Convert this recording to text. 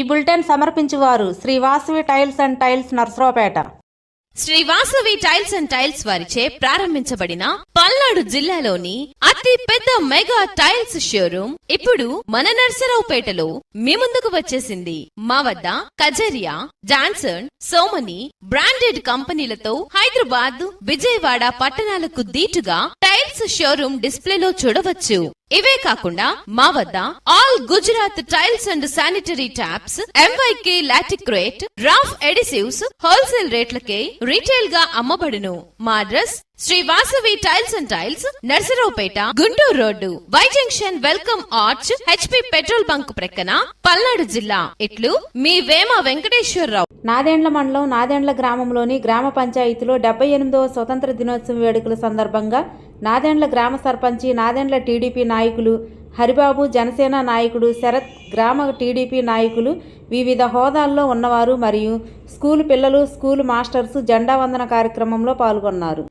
Bulletin సమర్పించువారు Shri Vasavi tiles and tiles Narasaraopet. Shri Vasavi tiles and tiles వారిచే ప్రారంభించబడిన పల్నాడు జిల్లాలోని అతి పెద్ద మెగా టైల్స్ షోరూమ్ ఇప్పుడు మన నర్సరావుపేటలో మీ ముందుకు వచ్చేసింది. మా వద్ద కజరియా, జాన్సన్, సోమని బ్రాండెడ్ కంపెనీలతో హైదరాబాద్, విజయవాడ పట్టణాలకు దీటుగా టైల్స్ షోరూమ్ డిస్ప్లేలో చూడవచ్చు. ఇవే కాకుండా మా వద్ద all Gujarat tiles and sanitary taps, MYK Laticrete, Roff adhesives wholesale రేట్లకే రీటైల్ గా అమ్మబడును. మా address Shri Vasavi tiles and tiles, Narasaraopet, Guntur road, Y junction, welcome arch, HP petrol bunk ప్రక్కన, పల్నాడు జిల్లా. ఇట్లు మీ వేమ వెంకటేశ్వరరావు. నాదెండ్ల మండలం నాదెండ్ల గ్రామంలోని గ్రామ పంచాయతీలో 78వ స్వతంత్ర దినోత్సవం వేడుకల సందర్భంగా నాదెండ్ల గ్రామ సర్పంచి, నాదెండ్ల టీడీపీ నాయకులు హరిబాబు, జనసేన నాయకుడు శరత్, గ్రామ టీడీపీ నాయకులు, వివిధ హోదాల్లో ఉన్నవారు మరియు స్కూలు పిల్లలు, స్కూలు మాస్టర్స్ జెండా వందన కార్యక్రమంలో పాల్గొన్నారు.